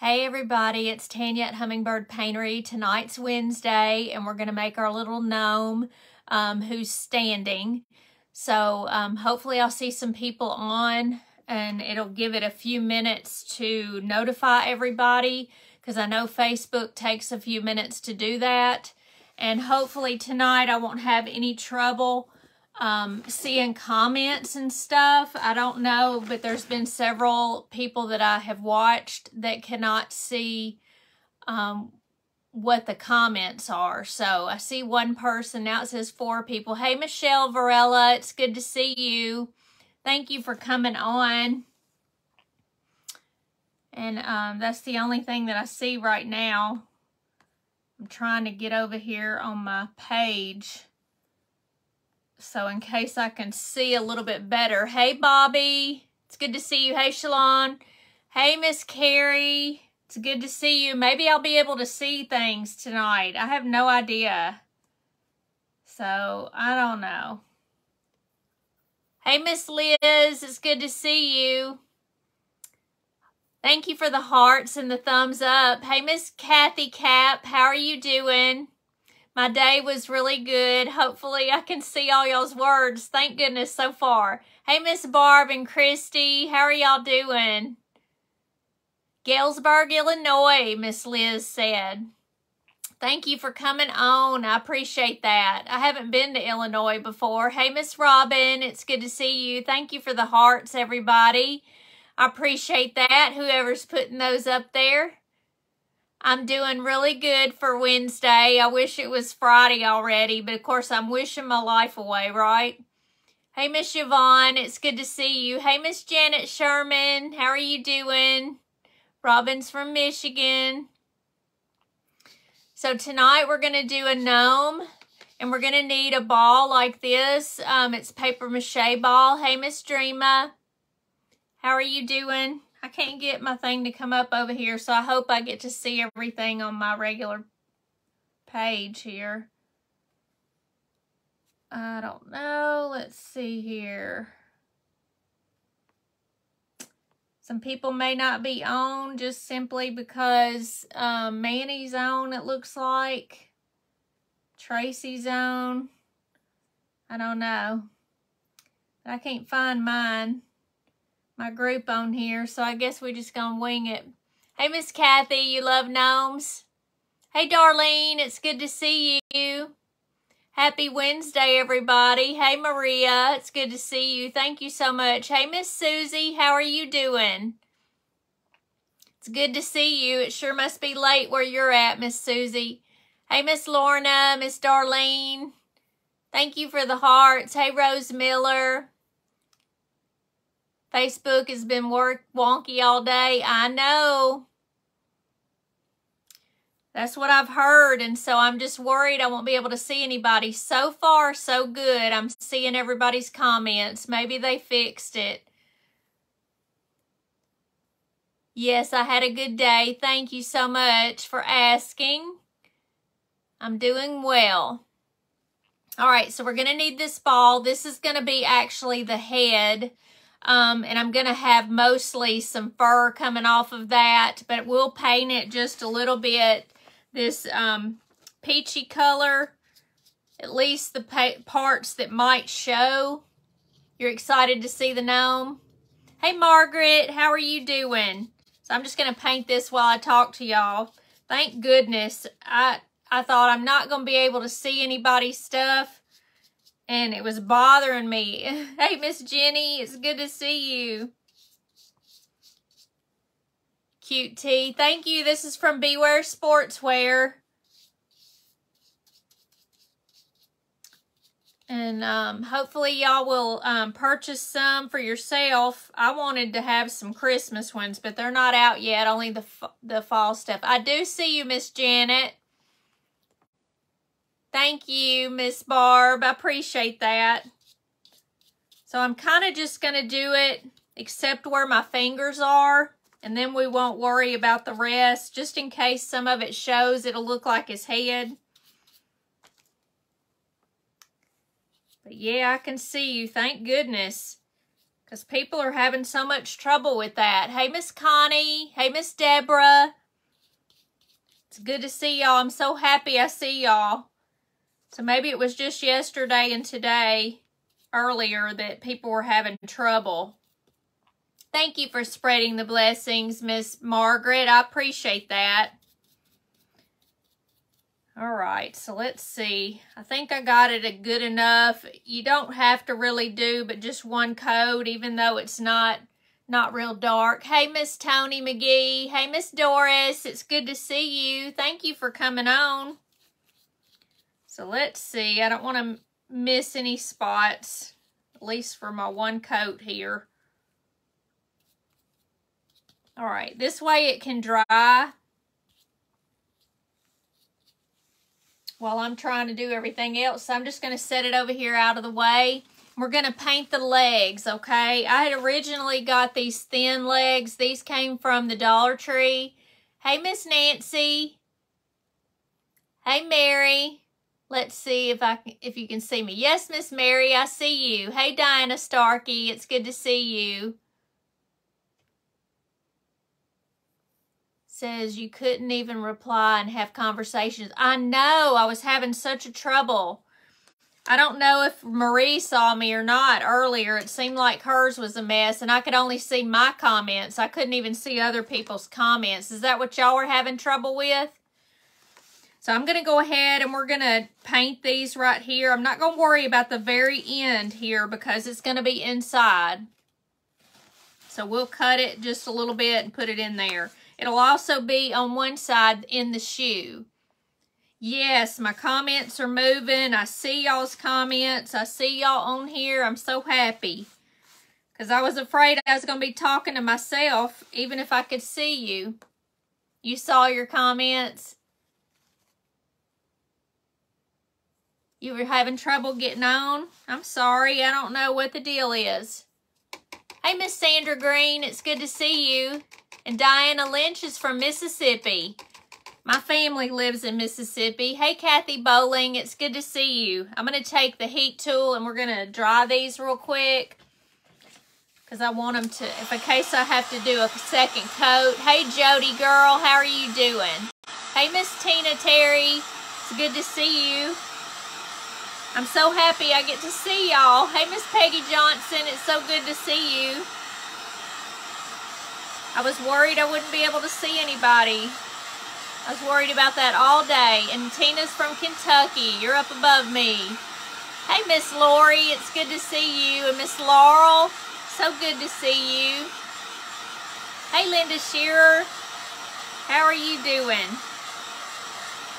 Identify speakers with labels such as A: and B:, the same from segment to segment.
A: Hey everybody, it's Tanya at Hummingbird Paintery. Tonight's Wednesday and we're going to make our little gnome who's standing. So hopefully I'll see some people on and it'll give it a few minutes to notify everybody because I know Facebook takes a few minutes to do that. And hopefully tonight I won't have any trouble seeing comments and stuff. I don't know, but there's been several people that I have watched that cannot see what the comments are. So I see one person, now it says 4 people. Hey Michelle Varela, it's good to see you. Thank you for coming on. And that's the only thing that I see right now. I'm trying to get over here on my page, so in case I can see a little bit better. Hey, Bobby. It's good to see you. Hey, Shalon. Hey, Miss Carrie. It's good to see you. Maybe I'll be able to see things tonight. I have no idea. So, I don't know. Hey, Miss Liz. It's good to see you. Thank you for the hearts and the thumbs up. Hey, Miss Kathy Cap. How are you doing? My day was really good. Hopefully I can see all y'all's words. Thank goodness so far. Hey, Miss Barb and Christy. How are y'all doing? Galesburg, Illinois, Miss Liz said. Thank you for coming on. I appreciate that. I haven't been to Illinois before. Hey, Miss Robin. It's good to see you. Thank you for the hearts, everybody. I appreciate that. Whoever's putting those up there. I'm doing really good for Wednesday. I wish it was Friday already, but of course I'm wishing my life away, right? Hey, Miss Yvonne, it's good to see you. Hey, Miss Janet Sherman, how are you doing? Robin's from Michigan. So tonight we're going to do a gnome, and we're going to need a ball like this. It's paper mache ball. Hey, Miss Dreama, how are you doing? I can't get my thing to come up over here, so I hope I get to see everything on my regular page here. I don't know. Let's see here. Some people may not be on just simply because Manny's on, it looks like. Tracy's on. I don't know. I can't find mine. My group on here, so I guess we just gonna wing it. Hey, Miss Kathy, you love gnomes? Hey, Darlene, it's good to see you. Happy Wednesday, everybody. Hey, Maria, it's good to see you. Thank you so much. Hey, Miss Susie, how are you doing? It's good to see you. It sure must be late where you're at, Miss Susie. Hey, Miss Lorna, Miss Darlene, thank you for the hearts. Hey, Rose Miller. Facebook has been wonky all day. I know. That's what I've heard, and so I'm just worried I won't be able to see anybody. So far, so good. I'm seeing everybody's comments. Maybe they fixed it. Yes, I had a good day. Thank you so much for asking. I'm doing well. All right, so we're going to need this ball. This is going to be actually the head. And I'm going to have mostly some fur coming off of that, but we'll paint it just a little bit this peachy color, at least the parts that might show. You're excited to see the gnome? Hey, Margaret, how are you doing? So I'm just going to paint this while I talk to y'all. Thank goodness. I thought I'm not going to be able to see anybody's stuff. And it was bothering me. Hey, Miss Jenny, it's good to see you. Cute tea. Thank you. This is from Beware Sportswear. And hopefully y'all will purchase some for yourself. I wanted to have some Christmas ones, but they're not out yet. Only the fall stuff. I do see you, Miss Janet. Thank you, Miss Barb. I appreciate that. So I'm kind of just going to do it except where my fingers are, and then we won't worry about the rest. Just in case some of it shows, it'll look like his head. But yeah, I can see you. Thank goodness. because people are having so much trouble with that. Hey, Miss Connie. Hey, Miss Deborah. It's good to see y'all. I'm so happy I see y'all. So maybe it was just yesterday and today, earlier, that people were having trouble. Thank you for spreading the blessings, Miss Margaret. I appreciate that. All right, so let's see. I think I got it good enough. You don't have to really do but just one coat, even though it's not real dark. Hey, Miss Tony McGee. Hey, Miss Doris. It's good to see you. Thank you for coming on. So let's see. I don't want to miss any spots, at least for my one coat here. All right, this way it can dry while I'm trying to do everything else. So I'm just going to set it over here out of the way. We're going to paint the legs, okay? I had originally got these thin legs. These came from the Dollar Tree. Hey, Miss Nancy. Hey, Mary. Let's see if you can see me. Yes, Miss Mary, I see you. Hey, Diana Starkey. It's good to see you. Says you couldn't even reply and have conversations. I know. I was having such a trouble. I don't know if Marie saw me or not earlier. It seemed like hers was a mess, and I could only see my comments. I couldn't even see other people's comments. Is that what y'all are having trouble with? So I'm going to go ahead and we're going to paint these right here. I'm not going to worry about the very end here because it's going to be inside. So we'll cut it just a little bit and put it in there. It'll also be on one side in the shoe. Yes, my comments are moving. I see y'all's comments. I see y'all on here. I'm so happy. Because I was afraid I was going to be talking to myself, even if I could see you. You saw your comments. You were having trouble getting on. I'm sorry. I don't know what the deal is. Hey, Miss Sandra Green. It's good to see you. And Diana Lynch is from Mississippi. My family lives in Mississippi. Hey, Kathy Bowling. It's good to see you. I'm going to take the heat tool and we're going to dry these real quick. Because I want them to, in case I have to do a second coat. Hey, Jody girl. How are you doing? Hey, Miss Tina Terry. It's good to see you. I'm so happy I get to see y'all. Hey, Miss Peggy Johnson. It's so good to see you. I was worried I wouldn't be able to see anybody. I was worried about that all day. And Tina's from Kentucky. You're up above me. Hey, Miss Lori. It's good to see you. And Miss Laurel. So good to see you. Hey, Linda Shearer. How are you doing?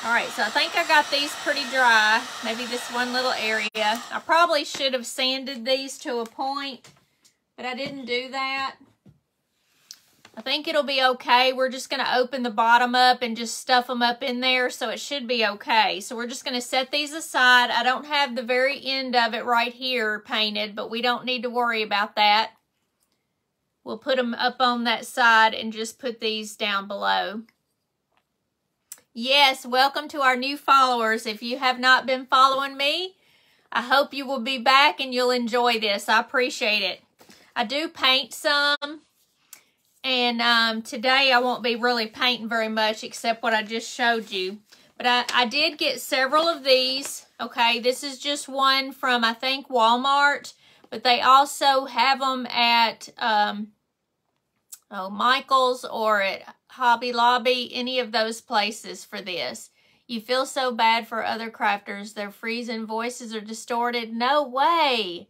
A: All right, so I think I got these pretty dry. Maybe this one little area. I probably should have sanded these to a point, but I didn't do that. I think it'll be okay. We're just going to open the bottom up and just stuff them up in there, so it should be okay. So we're just going to set these aside. I don't have the very end of it right here painted, but we don't need to worry about that. We'll put them up on that side and just put these down below. Yes, welcome to our new followers. If you have not been following me, I hope you will be back and you'll enjoy this. I appreciate it. I do paint some. And today I won't be really painting very much except what I just showed you. But I did get several of these. Okay, this is just one from, I think, Walmart. But they also have them at Michael's or at Hobby Lobby, any of those places for this. You feel so bad for other crafters. Their freezing voices are distorted. No way.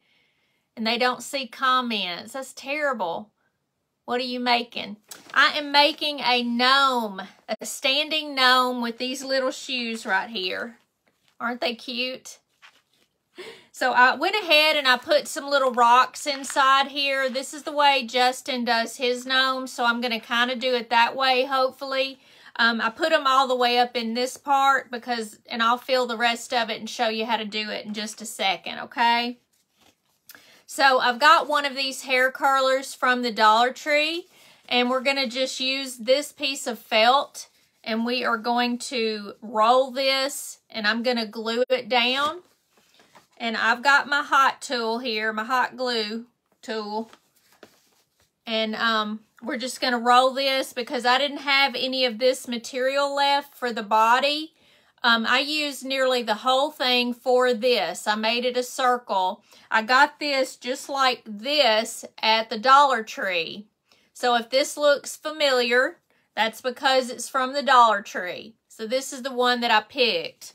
A: And they don't see comments. That's terrible. What are you making? I am making a gnome, a standing gnome with these little shoes right here. Aren't they cute? So I went ahead and I put some little rocks inside here. This is the way Justin does his gnome, so I'm going to kind of do it that way, hopefully. I put them all the way up in this part and I'll fill the rest of it and show you how to do it in just a second, okay? So I've got one of these hair curlers from the Dollar Tree, and we're going to just use this piece of felt, and we are going to roll this, and I'm going to glue it down. And I've got my hot tool here, my hot glue tool, And we're just going to roll this because I didn't have any of this material left for the body. I used nearly the whole thing for this. I made it a circle. I got this just like this at the Dollar Tree. So if this looks familiar, that's because it's from the Dollar Tree. So this is the one that I picked.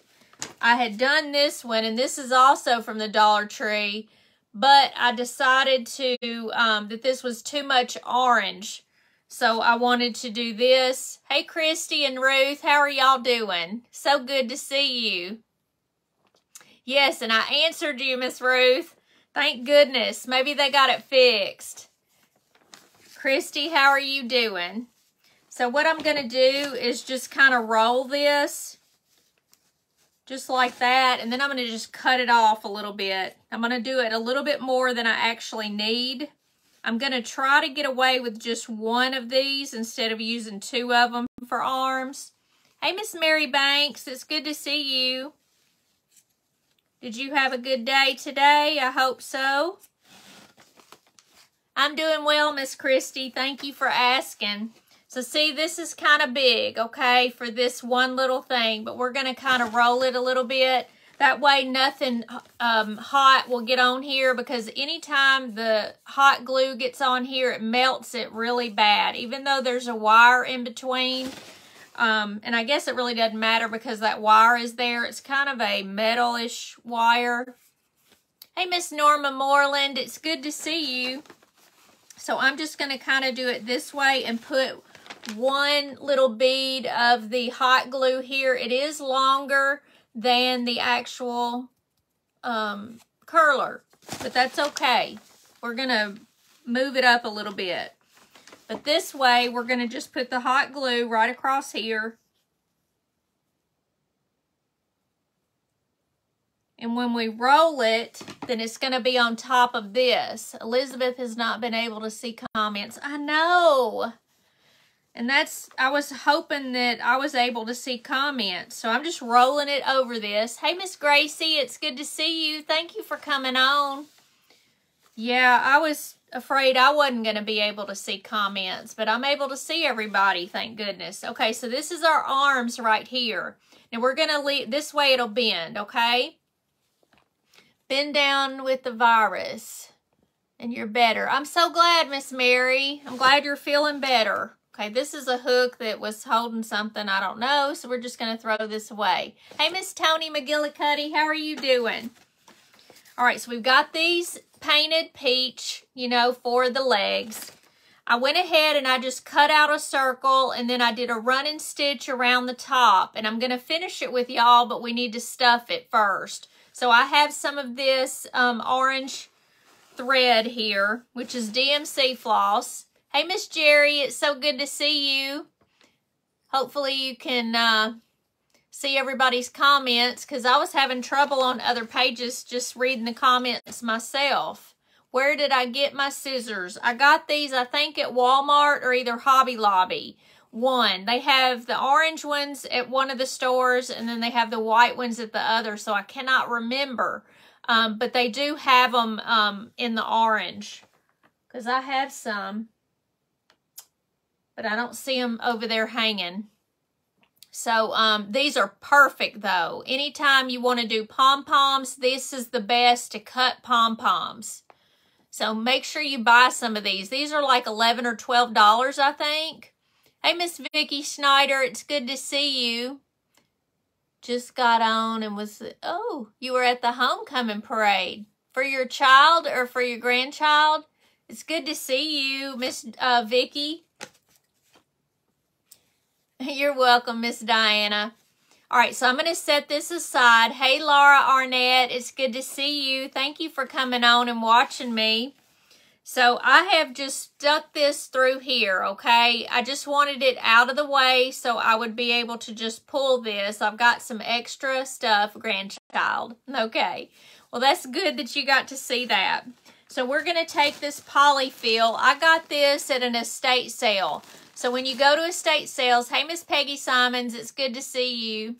A: I had done this one, and this is also from the Dollar Tree, but I decided to that this was too much orange. So I wanted to do this. Hey, Christy and Ruth, how are y'all doing? So good to see you. Yes, and I answered you, Miss Ruth. Thank goodness. Maybe they got it fixed. Christy, how are you doing? So what I'm going to do is just kind of roll this. Just like that. And then I'm going to just cut it off a little bit. I'm going to do it a little bit more than I actually need. I'm going to try to get away with just one of these instead of using two of them for arms. Hey, Miss Mary Banks, it's good to see you. Did you have a good day today? I hope so. I'm doing well, Miss Christy. Thank you for asking. So see, this is kind of big, okay, for this one little thing, but we're going to kind of roll it a little bit. That way nothing hot will get on here, because anytime the hot glue gets on here, it melts it really bad, even though there's a wire in between. And I guess it really doesn't matter because that wire is there. It's kind of a metal-ish wire. Hey, Miss Norma Moreland, it's good to see you. So I'm just going to kind of do it this way and put one little bead of the hot glue here. It is longer than the actual curler, but that's okay. We're going to move it up a little bit. But this way, we're going to just put the hot glue right across here. And when we roll it, then it's going to be on top of this. Elizabeth has not been able to see comments. I know. And I was hoping that I was able to see comments. So I'm just rolling it over this. Hey, Miss Gracie, it's good to see you. Thank you for coming on. Yeah, I was afraid I wasn't going to be able to see comments, but I'm able to see everybody, thank goodness. Okay, so this is our arms right here. Now we're going to leave, this way it'll bend, okay? Bend down with the virus, and you're better. I'm so glad, Miss Mary. I'm glad you're feeling better. Okay, this is a hook that was holding something, I don't know, so we're just going to throw this away. Hey, Miss Tony McGillicuddy, how are you doing? All right, so we've got these painted peach, you know, for the legs. I went ahead and I just cut out a circle, and then I did a running stitch around the top, and I'm going to finish it with y'all, but we need to stuff it first. So I have some of this orange thread here, which is DMC floss. Hey, Miss Jerry, it's so good to see you. Hopefully you can see everybody's comments, because I was having trouble on other pages just reading the comments myself. Where did I get my scissors? I got these, I think, at Walmart or either Hobby Lobby. They have the orange ones at one of the stores, and then they have the white ones at the other, so I cannot remember. But they do have them in the orange, because I have some, but I don't see them over there hanging. So these are perfect, though. Anytime you want to do pom-poms, this is the best to cut pom-poms. So make sure you buy some of these. These are like $11 or $12, I think. Hey, Miss Vicki Schneider, it's good to see you. Just got on and was, oh, you were at the homecoming parade. For your child or for your grandchild? It's good to see you, Miss Vicki. You're welcome, Miss Diana. All right, so I'm going to set this aside. Hey, Laura Arnett, it's good to see you. Thank you for coming on and watching me. So I have just stuck this through here, okay? I just wanted it out of the way so I would be able to just pull this. I've got some extra stuff, grandchild. Okay, well, that's good that you got to see that. So we're going to take this polyfill. I got this at an estate sale. So when you go to estate sales, hey, Miss Peggy Simons, it's good to see you.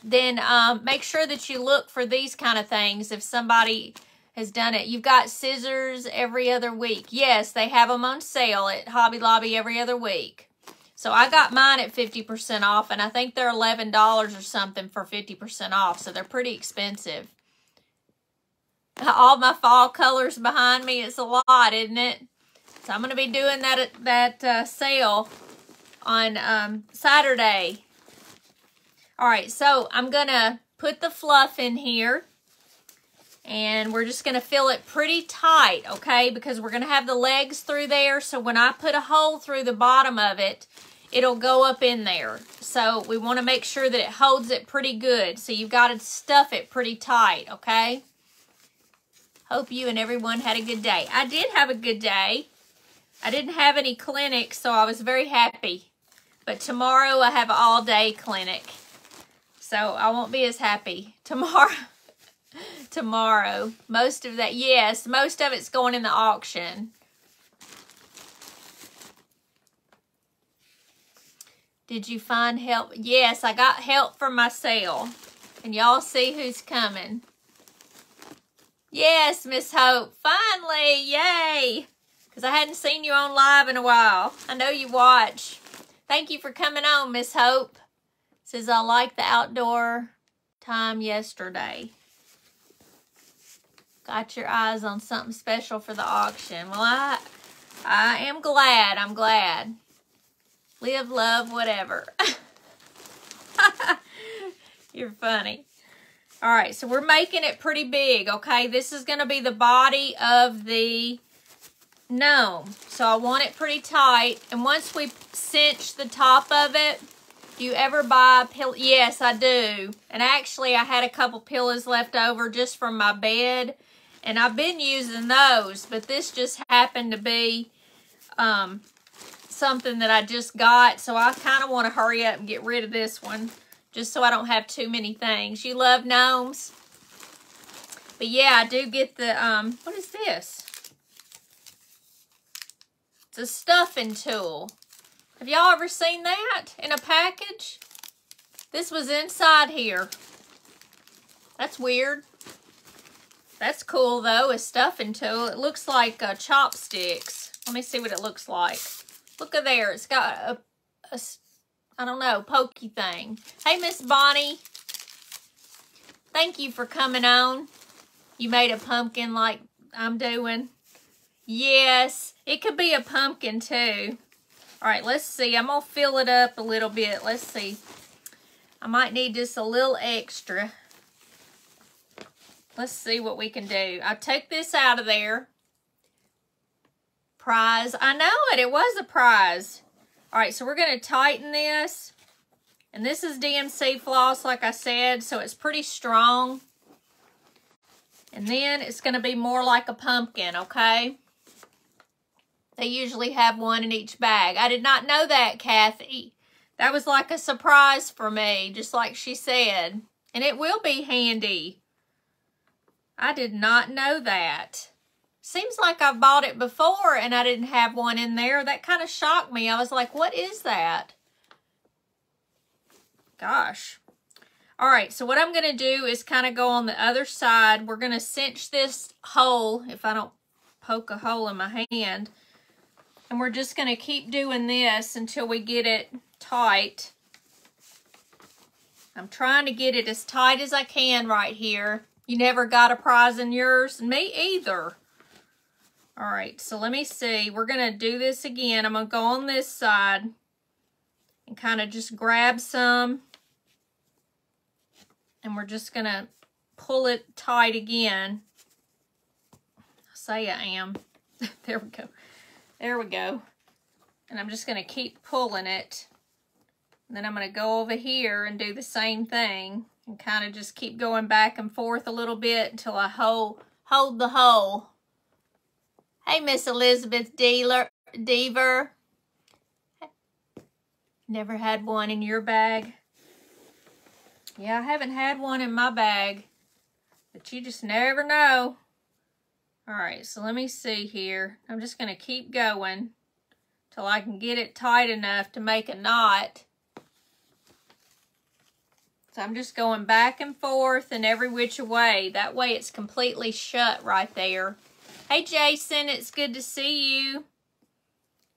A: Then make sure that you look for these kind of things if somebody has done it. You've got scissors every other week. Yes, they have them on sale at Hobby Lobby every other week. So I got mine at 50% off, and I think they're $11 or something for 50% off, so they're pretty expensive. All my fall colors behind me, it's a lot, isn't it? So I'm going to be doing that sale on Saturday. All right, so I'm going to put the fluff in here. And we're just going to fill it pretty tight, okay? Because we're going to have the legs through there. So when I put a hole through the bottom of it, it'll go up in there. So we want to make sure that it holds it pretty good. So you've got to stuff it pretty tight, okay? Hope you and everyone had a good day. I did have a good day. I didn't have any clinics, so I was very happy. But tomorrow I have an all-day clinic. So I won't be as happy tomorrow. Tomorrow. Most of that, yes, most of it's going in the auction. Did you find help? Yes, I got help from my sale. And y'all see who's coming. Yes, Miss Hope, finally, yay. Because I hadn't seen you on live in a while. I know you watch. Thank you for coming on, Miss Hope. Says I like the outdoor time yesterday. Got your eyes on something special for the auction. Well, I am glad. I'm glad. Live, love, whatever. You're funny. All right, so we're making it pretty big, okay? This is going to be the body of the gnome. So I want it pretty tight. And once we cinch the top of it, do you ever buy a pillow? Yes, I do. And actually, I had a couple pillows left over just from my bed. And I've been using those, but this just happened to be something that I just got. So I kind of want to hurry up and get rid of this one, just so I don't have too many things. You love gnomes? But yeah, I do get the, what is this? It's a stuffing tool. Have y'all ever seen that in a package? This was inside here. That's weird. That's cool, though, a stuffing tool. It looks like chopsticks. Let me see what it looks like. Look at there. It's got a I don't know, pokey thing. Hey, Miss Bonnie. Thank you for coming on. You made a pumpkin like I'm doing. Yes, it could be a pumpkin, too. All right, let's see. I'm going to fill it up a little bit. Let's see. I might need just a little extra. Let's see what we can do. I took this out of there. Prize. I know it. It was a prize. All right, so we're going to tighten this. And this is DMC floss, like I said, so it's pretty strong. And then it's going to be more like a pumpkin, okay? They usually have one in each bag. I did not know that, Kathy. That was like a surprise for me, just like she said. And it will be handy. I did not know that. Seems like I've bought it before and I didn't have one in there. That kind of shocked me. I was like, what is that? Gosh. All right, so what I'm going to do is kind of go on the other side. We're going to cinch this hole, if I don't poke a hole in my hand. And we're just going to keep doing this until we get it tight. I'm trying to get it as tight as I can right here. You never got a prize in yours? Me either. All right, so let me see. We're going to do this again. I'm going to go on this side and kind of just grab some. And we're just going to pull it tight again. I say I am. There we go. There we go. And I'm just going to keep pulling it. And then I'm going to go over here and do the same thing. And kind of just keep going back and forth a little bit until I hold the hole. Hey, Miss Elizabeth Deaver. Never had one in your bag? Yeah, I haven't had one in my bag. But you just never know. All right, so let me see here. I'm just going to keep going till I can get it tight enough to make a knot. So I'm just going back and forth and every which way. That way it's completely shut right there. Hey, Jason, it's good to see you.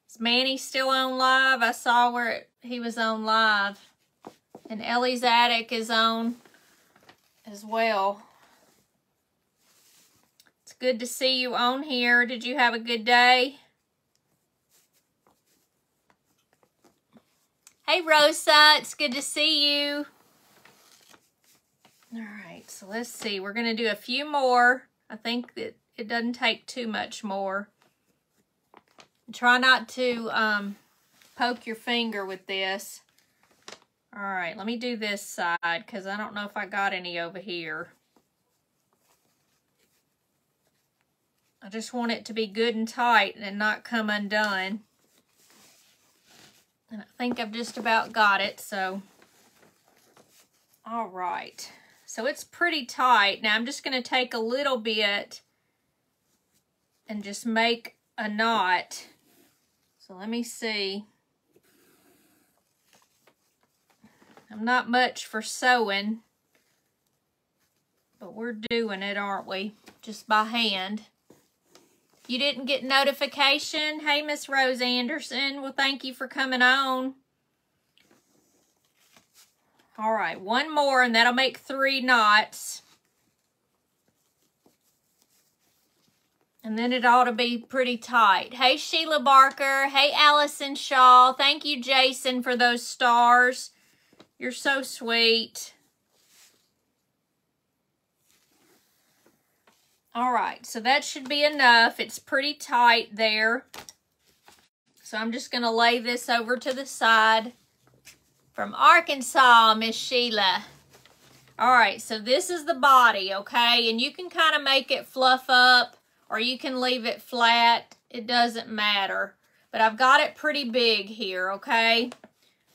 A: Is Manny still on live? I saw where he was on live. And Ellie's Attic is on as well. It's good to see you on here. Did you have a good day? Hey, Rosa, it's good to see you. All right, so let's see. We're going to do a few more. I think that it doesn't take too much more. Try not to poke your finger with this. All right, let me do this side because I don't know if I got any over here. I just want it to be good and tight and not come undone. And I think I've just about got it, so. All right. So it's pretty tight. Now I'm just going to take a little bit and just make a knot. So let me see. I'm not much for sewing, but we're doing it, aren't we? Just by hand. You didn't get notification? Hey, Miss Rose Anderson. Well, thank you for coming on. All right, one more, and that'll make 3 knots. And then it ought to be pretty tight. Hey, Sheila Barker. Hey, Allison Shaw. Thank you, Jason, for those stars. You're so sweet. All right, so that should be enough. It's pretty tight there. So I'm just going to lay this over to the side. From Arkansas, Miss Sheila. All right, so this is the body, okay? And you can kind of make it fluff up or you can leave it flat. It doesn't matter. But I've got it pretty big here, okay?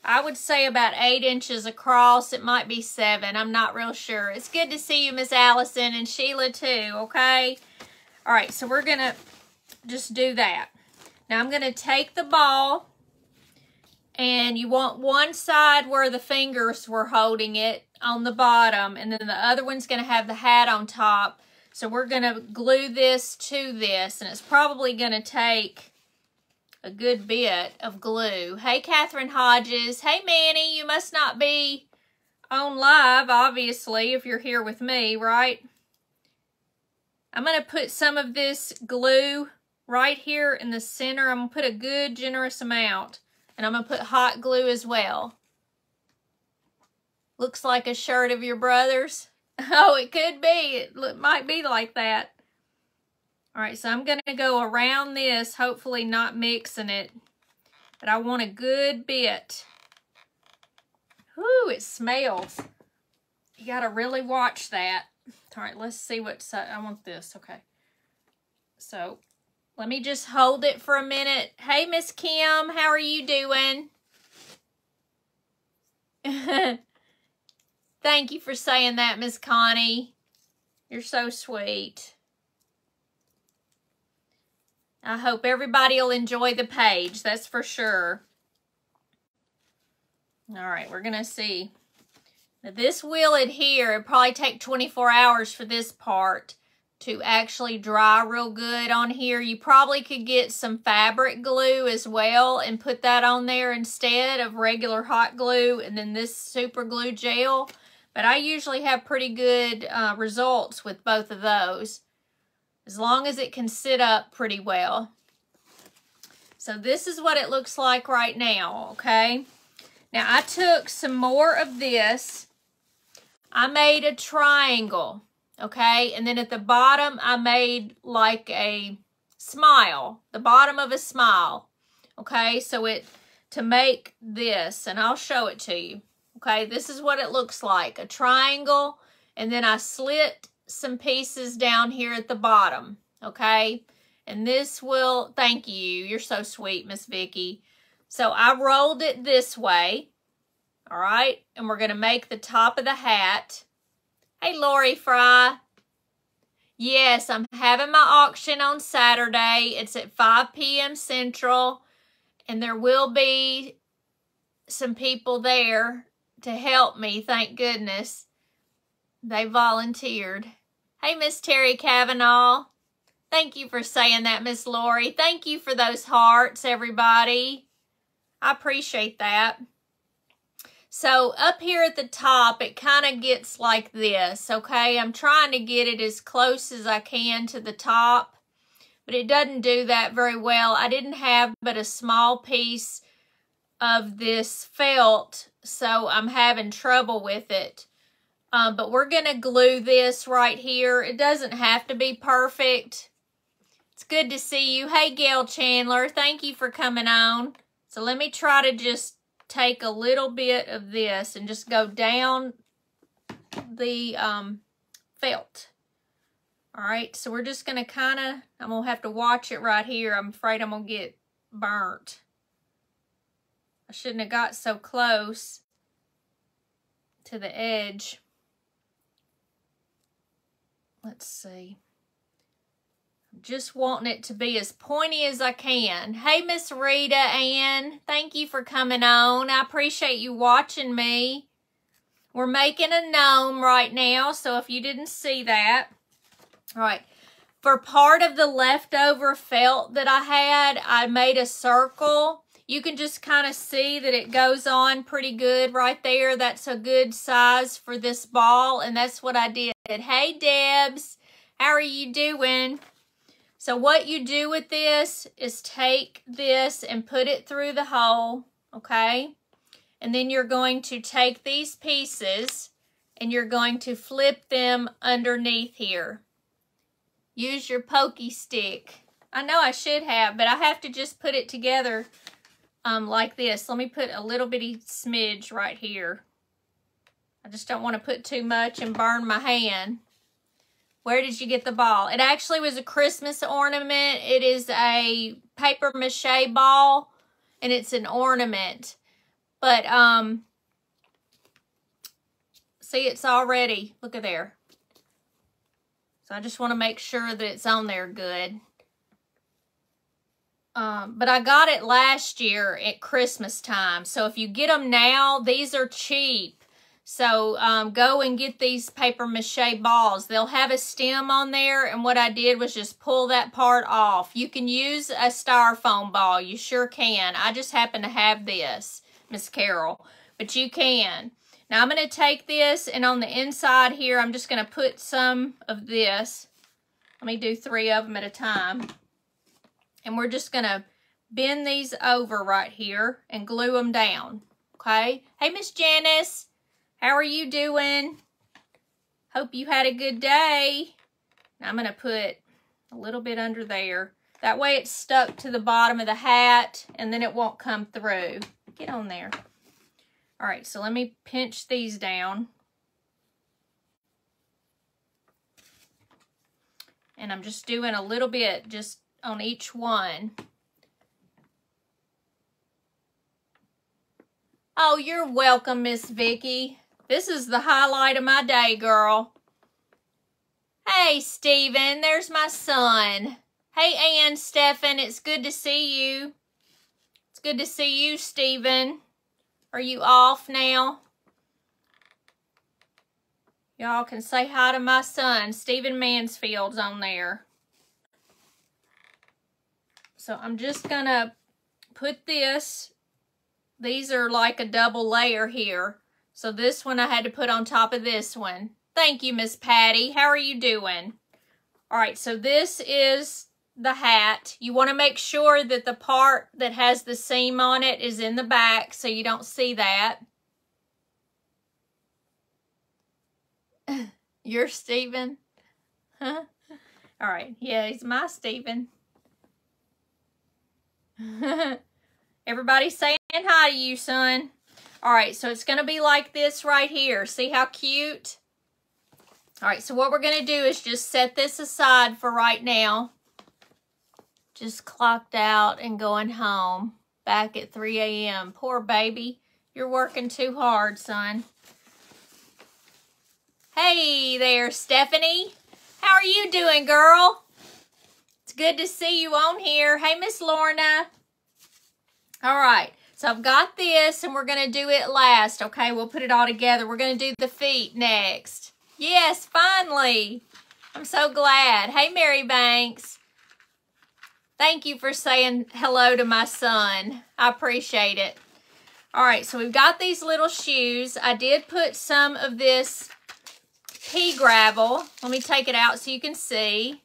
A: I would say about 8 inches across. It might be 7. I'm not real sure. It's good to see you, Miss Allison, and Sheila too, okay? All right, so we're going to just do that. Now I'm going to take the ball, and you want one side where the fingers were holding it on the bottom, and then the other one's going to have the hat on top. So we're going to glue this to this, and it's probably going to take a good bit of glue. Hey, Catherine Hodges. Hey, Manny, you must not be on live, obviously, if you're here with me, right? I'm going to put some of this glue right here in the center. I'm going to put a good, generous amount. And I'm going to put hot glue as well. Looks like a shirt of your brother's. Oh, it could be. It might be like that. All right, so I'm going to go around this, hopefully not mixing it. But I want a good bit. Whoo, it smells. You got to really watch that. All right, let's see what side. I want this, okay. So, let me just hold it for a minute. Hey, Miss Kim, how are you doing? Thank you for saying that, Miss Connie. You're so sweet. I hope everybody will enjoy the page, that's for sure. All right, we're going to see. Now, this will adhere. It'll probably take 24 hours for this part to actually dry real good on here. You probably could get some fabric glue as well and put that on there instead of regular hot glue and then this super glue gel. But I usually have pretty good results with both of those, as long as it can sit up pretty well. So this is what it looks like right now, okay? Now I took some more of this. I made a triangle, okay? And then at the bottom, I made like a smile, the bottom of a smile, okay? So to make this, and I'll show it to you, okay? This is what it looks like, a triangle, and then I slit some pieces down here at the bottom, okay? And this will, thank you, you're so sweet, Miss Vicky. So I rolled it this way, all right? And we're gonna make the top of the hat. Hey, Lori Fry. Yes, I'm having my auction on Saturday. It's at 5 p.m. Central, and there will be some people there to help me, thank goodness. They volunteered. Hey, Miss Terry Cavanaugh. Thank you for saying that, Miss Lori. Thank you for those hearts, everybody. I appreciate that. So up here at the top, it kind of gets like this, okay? I'm trying to get it as close as I can to the top, but it doesn't do that very well. I didn't have but a small piece of this felt, so I'm having trouble with it. But we're going to glue this right here. It doesn't have to be perfect. It's good to see you. Hey, Gail Chandler, thank you for coming on. So let me try to just take a little bit of this and just go down the felt. All right, so we're just going to kind of, I'm going to have to watch it right here. I'm afraid I'm going to get burnt. I shouldn't have got so close to the edge. Let's see. I'm just wanting it to be as pointy as I can. Hey, Miss Rita Ann, thank you for coming on. I appreciate you watching me. We're making a gnome right now, so if you didn't see that. All right. For part of the leftover felt that I had, I made a circle. You can just kind of see that it goes on pretty good right there. That's a good size for this ball, and that's what I did. Hey, Debs, how are you doing? So what you do with this is take this and put it through the hole, okay? And then you're going to take these pieces and you're going to flip them underneath here. Use your pokey stick. I know I should have, but I have to just put it together like this. Let me put a little bitty smidge right here. I just don't want to put too much and burn my hand. Where did you get the ball? It actually was a Christmas ornament. It is a paper mache ball, and it's an ornament. But, see, it's already, look at there. So I just want to make sure that it's on there good. But I got it last year at Christmas time. So if you get them now, these are cheap. So go and get these paper mache balls. They'll have a stem on there, and what I did was just pull that part off. You can use a styrofoam ball. You sure can. I just happen to have this, Miss Carol, but you can. Now I'm going to take this, and on the inside here, I'm just going to put some of this. Let me do 3 of them at a time. And we're just going to bend these over right here and glue them down, okay? Hey, Miss Janice. How are you doing? Hope you had a good day. Now I'm going to put a little bit under there. That way it's stuck to the bottom of the hat and then it won't come through. Get on there. All right, so let me pinch these down. And I'm just doing a little bit just on each one. Oh, you're welcome, Miss Vicky. This is the highlight of my day, girl. Hey, Stephen, there's my son. Hey, Ann, Stephen, it's good to see you. It's good to see you, Stephen. Are you off now? Y'all can say hi to my son. Stephen Mansfield's on there. So I'm just going to put this. These are like a double layer here. So this one I had to put on top of this one. Thank you, Miss Patty. How are you doing? All right, so this is the hat. You want to make sure that the part that has the seam on it is in the back so you don't see that. You're Stephen? Huh? All right, yeah, he's my Stephen. Everybody saying hi to you, son. All right, so it's going to be like this right here. See how cute? All right, so what we're going to do is just set this aside for right now. Just clocked out and going home. Back at 3 a.m. Poor baby. You're working too hard, son. Hey there, Stephanie. How are you doing, girl? It's good to see you on here. Hey, Miss Lorna. All right. So So I've got this, and we're going to do it last, okay? We'll put it all together. We're going to do the feet next. Yes, finally. I'm so glad. Hey, Mary Banks. Thank you for saying hello to my son. I appreciate it. All right, so we've got these little shoes. I did put some of this pea gravel. Let me take it out so you can see.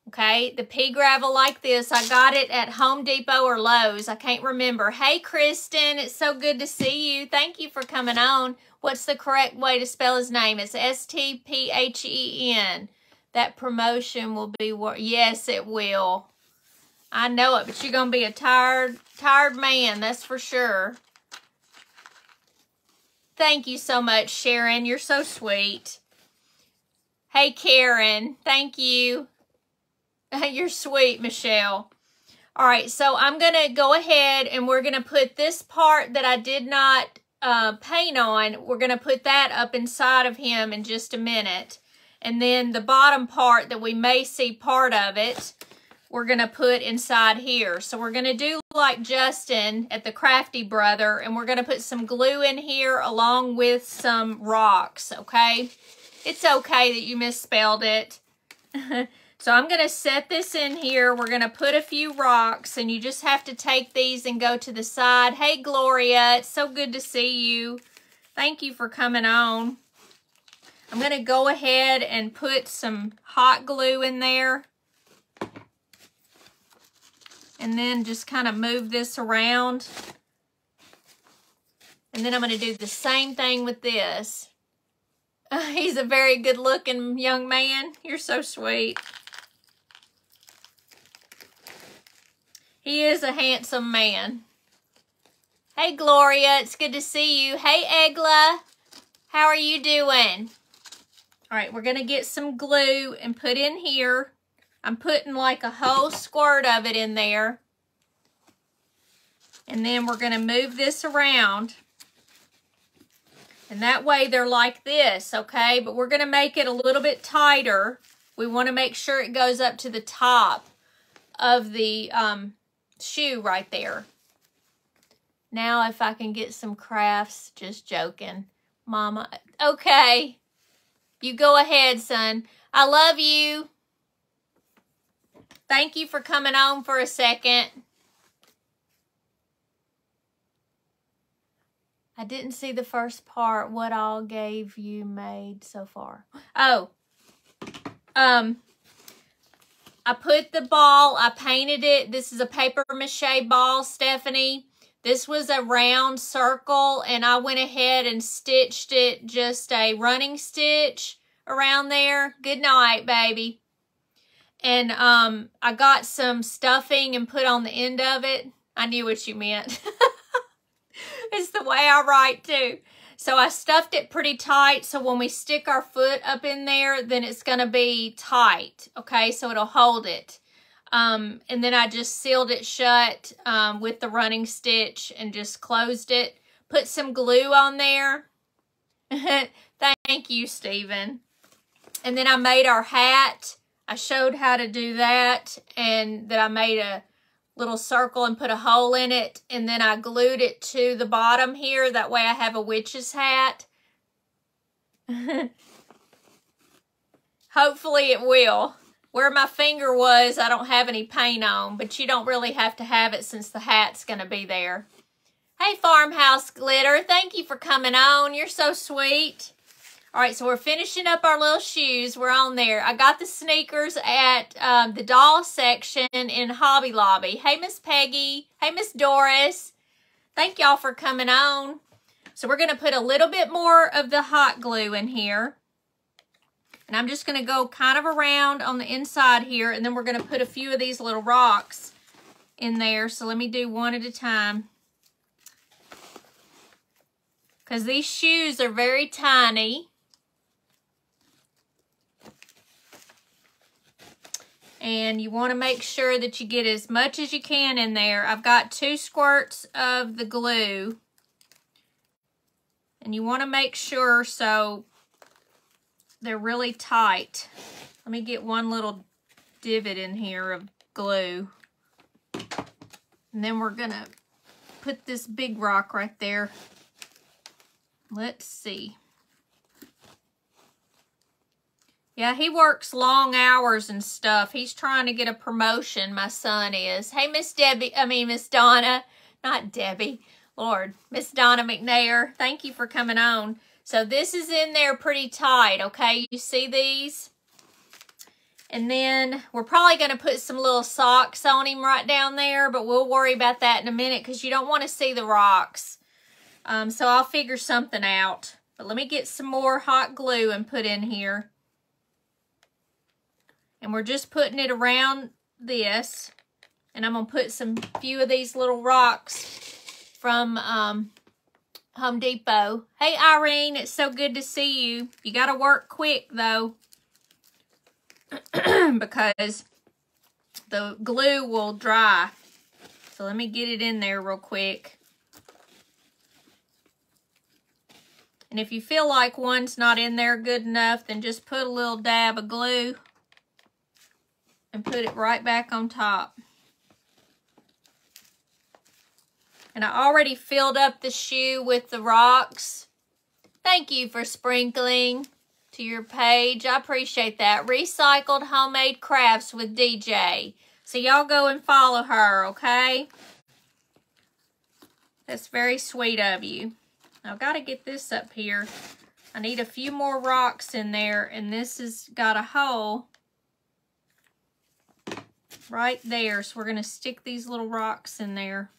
A: Okay, the pea gravel like this. I got it at Home Depot or Lowe's. I can't remember. Hey, Kristen, it's so good to see you. Thank you for coming on. What's the correct way to spell his name? It's S-T-P-H-E-N. That promotion will be worth. Yes, it will. I know it, but you're going to be a tired man, that's for sure. Thank you so much, Sharon. You're so sweet. Hey, Karen. Thank you. You're sweet, Michelle. All right, so I'm going to go ahead and we're going to put this part that I did not paint on, we're going to put that up inside of him in just a minute. And then the bottom part that we may see part of it, we're going to put inside here. So we're going to do like Justin at the Crafty Brother, and we're going to put some glue in here along with some rocks, okay? It's okay that you misspelled it. So I'm going to set this in here. We're going to put a few rocks, and you just have to take these and go to the side. Hey, Gloria, it's so good to see you. Thank you for coming on. I'm going to go ahead and put some hot glue in there. And then just kind of move this around. And then I'm going to do the same thing with this. He's a very good looking young man. You're so sweet. He is a handsome man. Hey, Gloria, it's good to see you. Hey, Egla, how are you doing? All right, we're going to get some glue and put in here. I'm putting like a whole squirt of it in there. And then we're going to move this around. And that way they're like this, okay? But we're going to make it a little bit tighter. We want to make sure it goes up to the top of the shoe right there. Now if I can get some crafts, just joking. Mama, okay. You go ahead, son. I love you. Thank you for coming on for a second. I didn't see the first part. What all gave you made so far? Oh. I put the ball, I painted it. This is a paper mache ball, Stephanie. This was a round circle, and I went ahead and stitched it just a running stitch around there. Good night, baby. And I got some stuffing and put on the end of it. I knew what you meant. It's the way I write too. So I stuffed it pretty tight, so when we stick our foot up in there, then it's going to be tight, okay? So it'll hold it. And then I just sealed it shut with the running stitch and just closed it. Put some glue on there. Thank you, Stephen. And then I made our hat. I showed how to do that, and then I made a little circle and put a hole in it, and then I glued it to the bottom here. That way I have a witch's hat. Hopefully it will. Where my finger was, I don't have any paint on, but you don't really have to have it since the hat's going to be there. Hey, Farmhouse Glitter, thank you for coming on. You're so sweet. All right, so we're finishing up our little shoes. We're on there. I got the sneakers at the doll section in Hobby Lobby. Hey, Miss Peggy. Hey, Miss Doris. Thank y'all for coming on. So we're going to put a little bit more of the hot glue in here. And I'm just going to go kind of around on the inside here, and then we're going to put a few of these little rocks in there. So let me do one at a time. Because these shoes are very tiny. And you want to make sure that you get as much as you can in there. I've got 2 squirts of the glue. And you want to make sure so they're really tight. Let me get one little divot in here of glue. And then we're going to put this big rock right there. Let's see. Yeah, he works long hours and stuff. He's trying to get a promotion, my son is. Hey, Miss Donna. Not Debbie. Lord. Miss Donna McNair. Thank you for coming on. So this is in there pretty tight, okay? You see these? And then we're probably going to put some little socks on him right down there, but we'll worry about that in a minute because you don't want to see the rocks. So I'll figure something out. But let me get some more hot glue and put in here. And we're just putting it around this. And I'm going to put some few of these little rocks from Home Depot. Hey, Irene, it's so good to see you. You got to work quick, though, because the glue will dry. So let me get it in there real quick. And if you feel like one's not in there good enough, then just put a little dab of glue and put it right back on top. And I already filled up the shoe with the rocks. Thank you for sprinkling to your page. I appreciate that. Recycled Homemade Crafts with DJ. So y'all go and follow her, okay? That's very sweet of you. I've got to get this up here. I need a few more rocks in there, and this has got a hole right there. So we're going to stick these little rocks in there.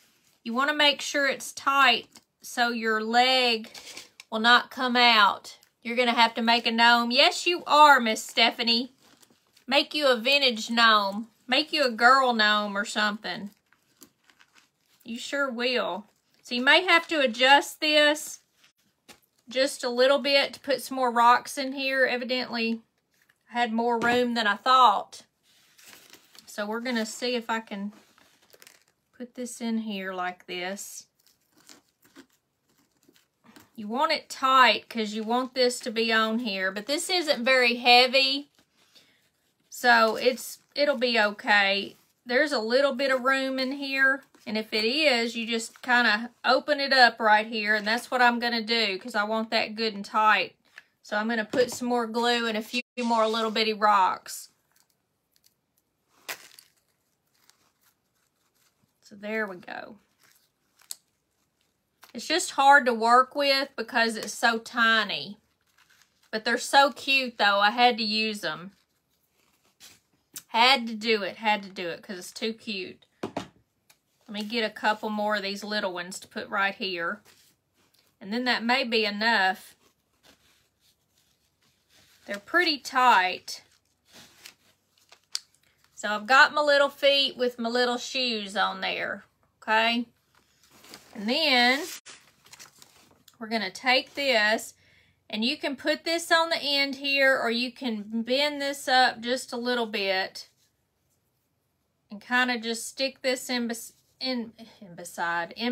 A: You want to make sure it's tight so your leg will not come out. You're going to have to make a gnome. Yes, you are, Miss Stephanie. Make you a vintage gnome. Make you a girl gnome or something. You sure will. So you may have to adjust this just a little bit to put some more rocks in here. Evidently, I had more room than I thought. So we're going to see if I can put this in here like this. You want it tight because you want this to be on here, but this isn't very heavy, so it'll be okay. There's a little bit of room in here, and if it is, you just kind of open it up right here, and that's what I'm going to do because I want that good and tight. So I'm going to put some more glue and a few more little bitty rocks. So there we go. It's just hard to work with because it's so tiny. But they're so cute, though. I had to use them. Had to do it because it's too cute. Let me get a couple more of these little ones to put right here. And then that may be enough. They're pretty tight. So I've got my little feet with my little shoes on there. Okay? And then we're going to take this, and you can put this on the end here, or you can bend this up just a little bit and kind of just stick this in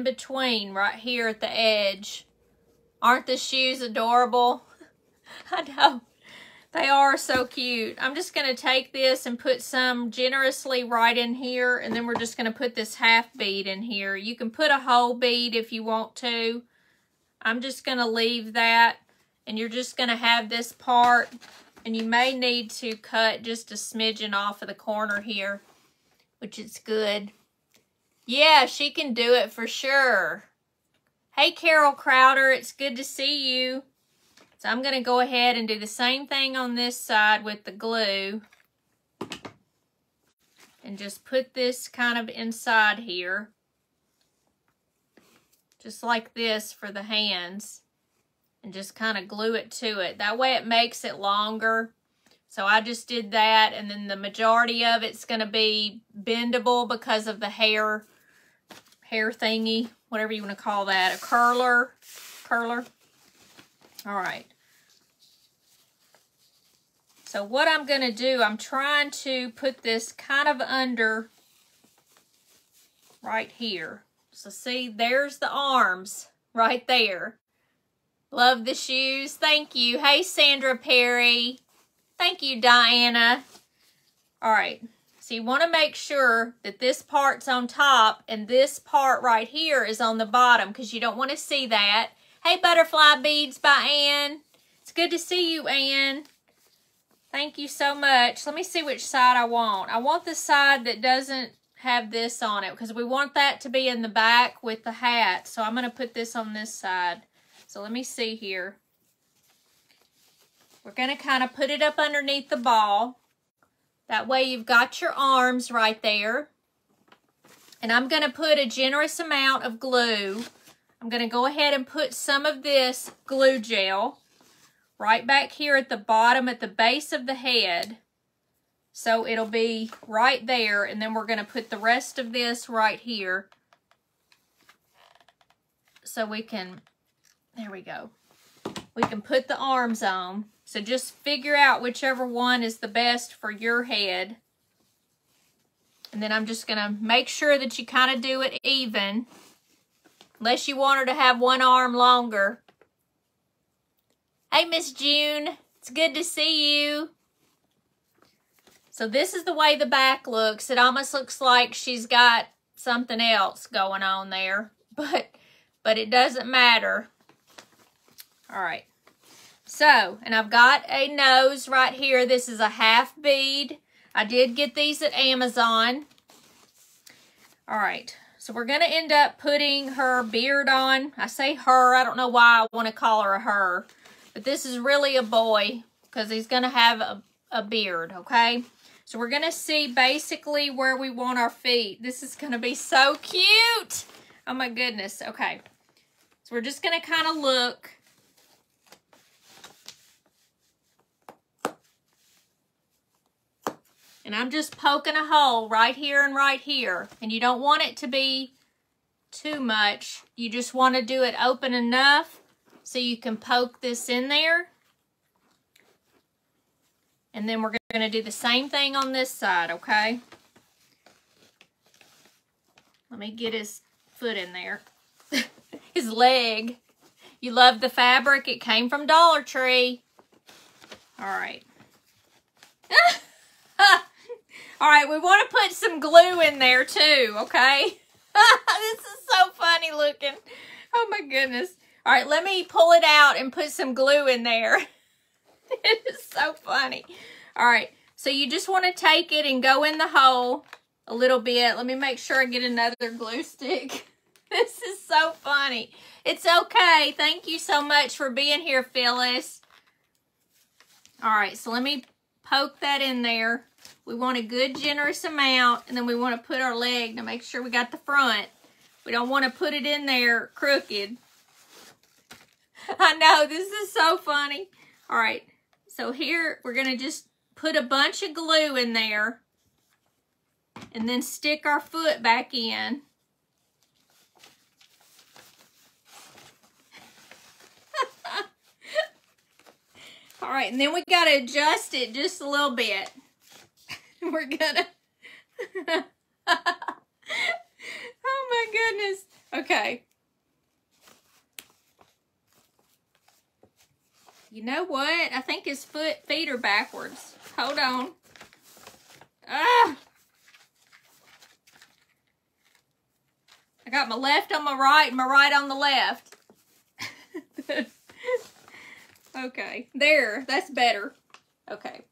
A: between right here at the edge. Aren't the shoes adorable? I know. They are so cute. I'm just going to take this and put some generously right in here, and then we're just going to put this half bead in here. You can put a whole bead if you want to. I'm just going to leave that, and you're just going to have this part, and you may need to cut just a smidgen off of the corner here, which is good. Yeah, she can do it for sure. Hey, Carol Crowder, it's good to see you. So I'm going to go ahead and do the same thing on this side with the glue. And just put this kind of inside here. Just like this for the hands. And just kind of glue it to it. That way it makes it longer. So I just did that. And then the majority of it's going to be bendable because of the hair thingy. Whatever you want to call that. A curler. All right. So what I'm going to do, I'm trying to put this kind of under right here. So see, there's the arms right there. Love the shoes. Thank you. Hey, Sandra Perry. Thank you, Diana. All right. So you want to make sure that this part's on top and this part right here is on the bottom because you don't want to see that. Hey, Butterfly Beads by Ann. It's good to see you, Ann. Thank you so much. Let me see which side I want. I want the side that doesn't have this on it because we want that to be in the back with the hat. So I'm going to put this on this side. So let me see here. We're going to kind of put it up underneath the ball. That way you've got your arms right there. And I'm going to put a generous amount of glue. I'm going to go ahead and put some of this glue gel right back here at the bottom at the base of the head. So it'll be right there. And then we're going to put the rest of this right here. So we can, there we go. We can put the arms on. So just figure out whichever one is the best for your head. And then I'm just going to make sure that you kind of do it even. Unless you want her to have one arm longer. Hey, Miss June. It's good to see you. So this is the way the back looks. It almost looks like she's got something else going on there. But it doesn't matter. All right. So, and I've got a nose right here. This is a half bead. I did get these at Amazon. All right. So we're going to end up putting her beard on. I say her. I don't know why I want to call her a her. But this is really a boy because he's going to have a beard, okay? So we're going to see basically where we want our feet. This is going to be so cute. Oh my goodness. Okay. So we're just going to kind of look. And I'm just poking a hole right here and right here. And you don't want it to be too much. You just want to do it open enough so you can poke this in there. And then we're going to do the same thing on this side, okay? Let me get his foot in there. His leg. You love the fabric? It came from Dollar Tree. All right. All right, we want to put some glue in there too, okay? This is so funny looking. Oh my goodness. All right, let me pull it out and put some glue in there. It is so funny. All right, so you just want to take it and go in the hole a little bit. Let me make sure I get another glue stick. This is so funny. It's okay. Thank you so much for being here, Phyllis. All right, so let me poke that in there. We want a good generous amount, and then we want to put our leg to make sure we got the front. We don't want to put it in there crooked. I know, this is so funny. All right, so here we're going to just put a bunch of glue in there and then stick our foot back in. All right, and then we got to adjust it just a little bit. We're gonna... Oh my goodness. Okay. You know what? I think his feet are backwards. Hold on. Ah! I got my left on my right and my right on the left. Okay. There. That's better. Okay.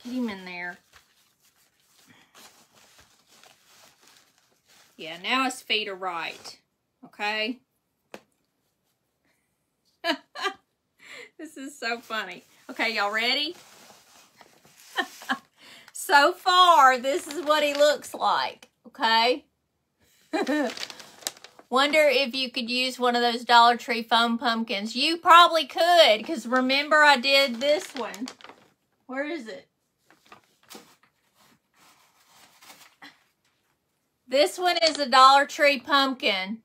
A: Get him in there. Yeah, now his feet are right. Okay? This is so funny. Okay, y'all ready? So far, this is what he looks like. Okay? Wonder if you could use one of those Dollar Tree foam pumpkins. You probably could, because remember I did this one. Where is it? This one is a Dollar Tree pumpkin.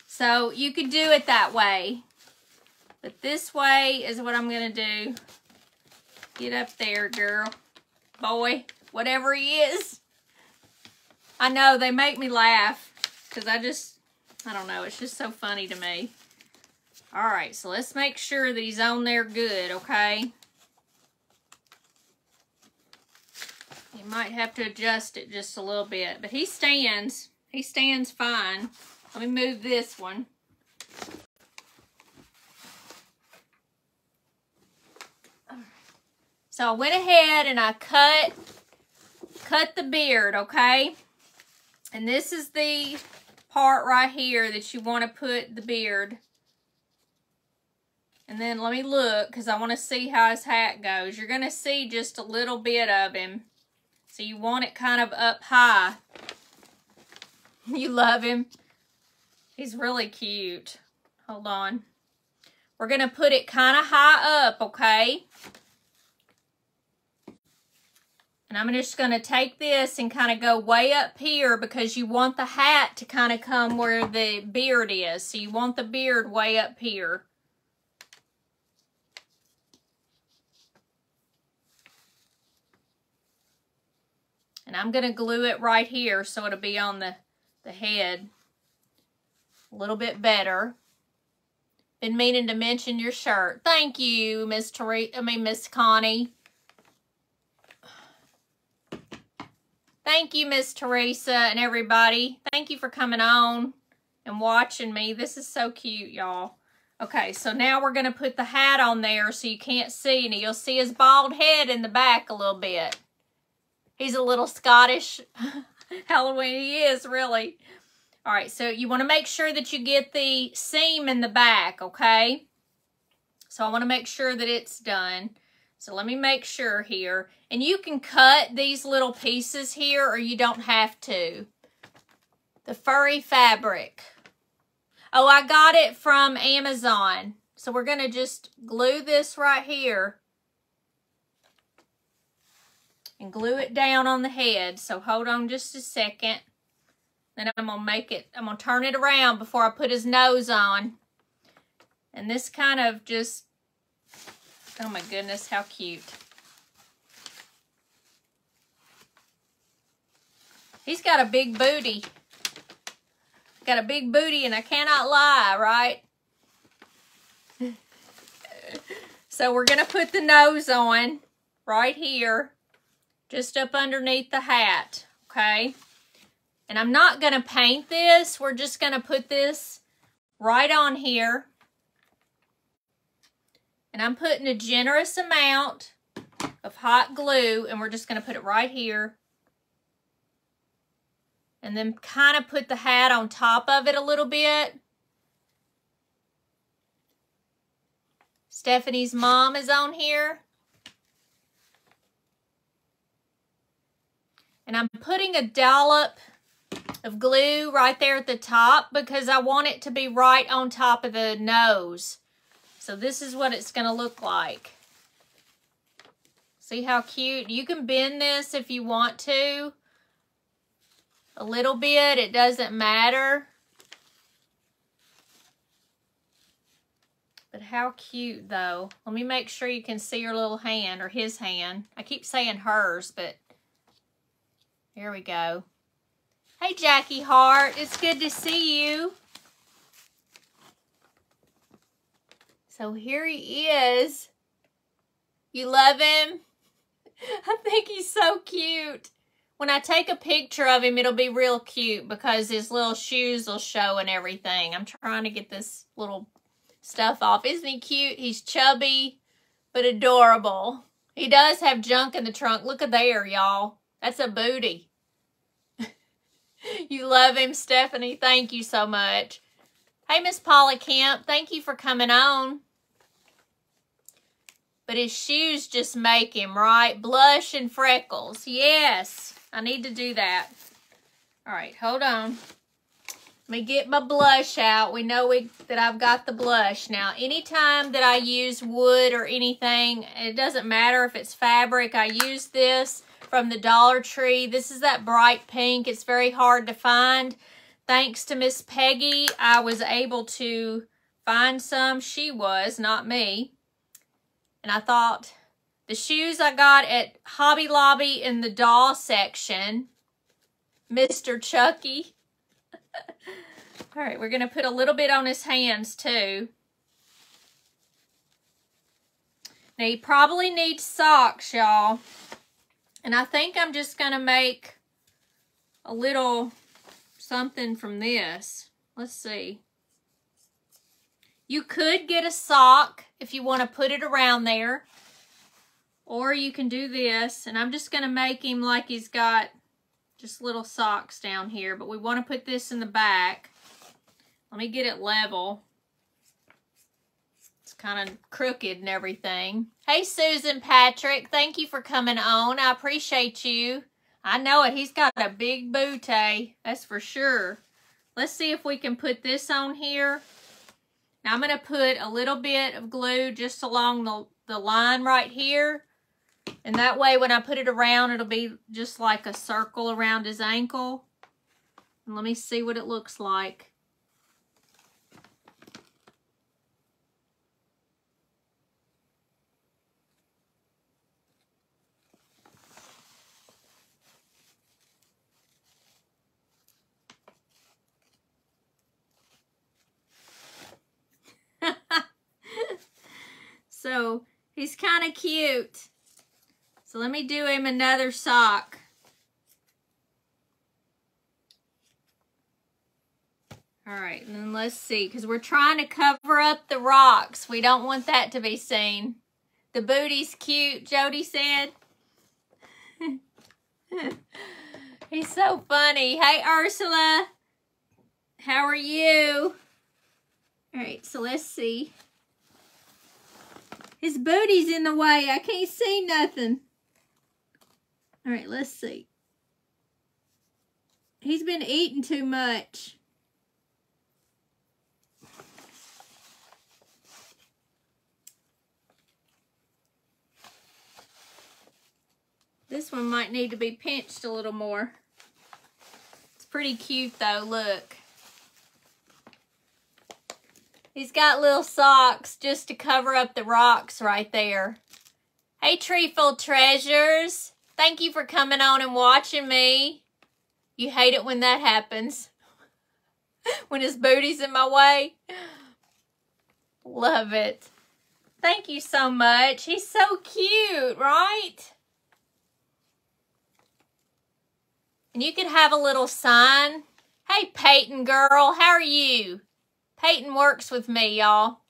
A: So you could do it that way. But this way is what I'm going to do. Get up there, girl. Boy, whatever he is. I know, they make me laugh. Because I don't know, it's just so funny to me. All right, so let's make sure that he's on there good, okay? You might have to adjust it just a little bit, but he stands fine. Let me move this one. So I went ahead and I cut the beard, okay? And this is the part right here that you want to put the beard. And then let me look, because I want to see how his hat goes. You're going to see just a little bit of him. So you want it kind of up high. You love him. He's really cute. Hold on. We're going to put it kind of high up, okay? And I'm just going to take this and kind of go way up here because you want the hat to kind of come where the beard is. So you want the beard way up here. And I'm going to glue it right here so it'll be on the head a little bit better. Been meaning to mention your shirt. Thank you, Miss Connie. Thank you, Miss Teresa and everybody. Thank you for coming on and watching me. This is so cute, y'all. Okay, so now we're going to put the hat on there so you can't see. And you'll see his bald head in the back a little bit. He's a little Scottish Halloween. He is, really. All right, so you want to make sure that you get the seam in the back, okay? So I want to make sure that it's done. So let me make sure here. And you can cut these little pieces here or you don't have to. The furry fabric. Oh, I got it from Amazon. So we're going to just glue this right here. And glue it down on the head. So hold on just a second. Then I'm going to turn it around before I put his nose on. And this kind of just, oh my goodness, how cute. He's got a big booty. Got a big booty and I cannot lie, right? So we're going to put the nose on right here. Just up underneath the hat, okay? And I'm not going to paint this. We're just going to put this right on here. And I'm putting a generous amount of hot glue, and we're just going to put it right here. And then kind of put the hat on top of it a little bit. Stephanie's mom is on here. And I'm putting a dollop of glue right there at the top because I want it to be right on top of the nose. So this is what it's going to look like. See how cute? You can bend this if you want to. A little bit. It doesn't matter. But how cute though. Let me make sure you can see her little hand or his hand. I keep saying hers, but here we go. Hey, Jackie Hart. It's good to see you. So here he is. You love him? I think he's so cute. When I take a picture of him, it'll be real cute because his little shoes will show and everything. I'm trying to get this little stuff off. Isn't he cute? He's chubby, but adorable. He does have junk in the trunk. Look at there, y'all. That's a booty. You love him, Stephanie. Thank you so much. Hey, Miss Paula Kemp. Thank you for coming on. But his shoes just make him, right? Blush and freckles. Yes, I need to do that. All right, hold on. Let me get my blush out. We know that I've got the blush. Now, anytime that I use wood or anything, it doesn't matter if it's fabric. I use this from the Dollar Tree. This is that bright pink. It's very hard to find. Thanks to Miss Peggy, I was able to find some. She was, not me. And I thought, the shoes I got at Hobby Lobby in the doll section. Mr. Chucky. All right, we're going to put a little bit on his hands too. Now you probably need socks, y'all. And I think I'm just going to make a little something from this. Let's see. You could get a sock if you want to put it around there. Or you can do this. And I'm just going to make him like he's got just little socks down here. But we want to put this in the back. Let me get it level. It's kind of crooked and everything. Hey, Susan Patrick. Thank you for coming on. I appreciate you. I know it. He's got a big booty. That's for sure. Let's see if we can put this on here. Now I'm going to put a little bit of glue just along the line right here. And that way when I put it around, it'll be just like a circle around his ankle. And let me see what it looks like. So he's kind of cute. So let me do him another sock. All right, and then let's see, because we're trying to cover up the rocks. We don't want that to be seen. The booty's cute, Jody said. He's so funny. Hey, Ursula. How are you? All right, so let's see. His booty's in the way. I can't see nothing. All right, let's see. He's been eating too much. This one might need to be pinched a little more. It's pretty cute though, look. He's got little socks just to cover up the rocks right there. Hey, Treeful Treasures. Thank you for coming on and watching me. You hate it when that happens. When his booty's in my way. Love it. Thank you so much. He's so cute, right? And you could have a little sign. Hey, Peyton girl, how are you? Peyton works with me, y'all.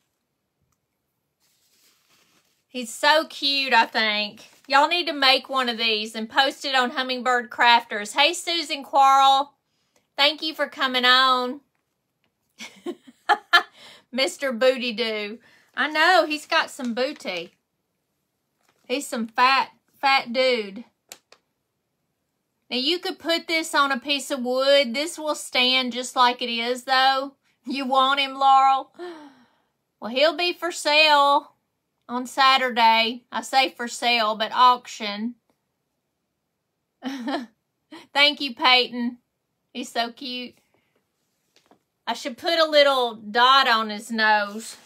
A: He's so cute, I think. Y'all need to make one of these and post it on Hummingbird Crafters. Hey, Susan Quarrel. Thank you for coming on. Mr. Booty Doo. I know, he's got some booty. He's some fat dude. Now, you could put this on a piece of wood. This will stand just like it is, though. You want him, Laurel? Well, he'll be for sale on Saturday. I say for sale, but auction. Thank you, Peyton. He's so cute. I should put a little dot on his nose.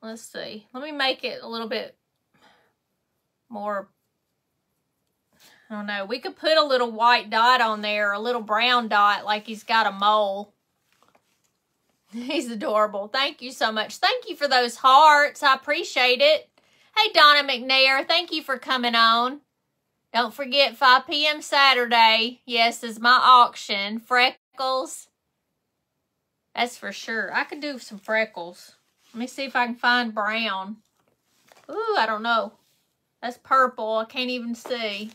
A: Let's see. Let me make it a little bit more. I don't know. We could put a little white dot on there, a little brown dot like he's got a mole. He's adorable. Thank you so much. Thank you for those hearts. I appreciate it. Hey, Donna McNair. Thank you for coming on. Don't forget 5 p.m. Saturday. Yes, is my auction. Freckles. That's for sure. I could do some freckles. Let me see if I can find brown. Ooh, I don't know. That's purple. I can't even see.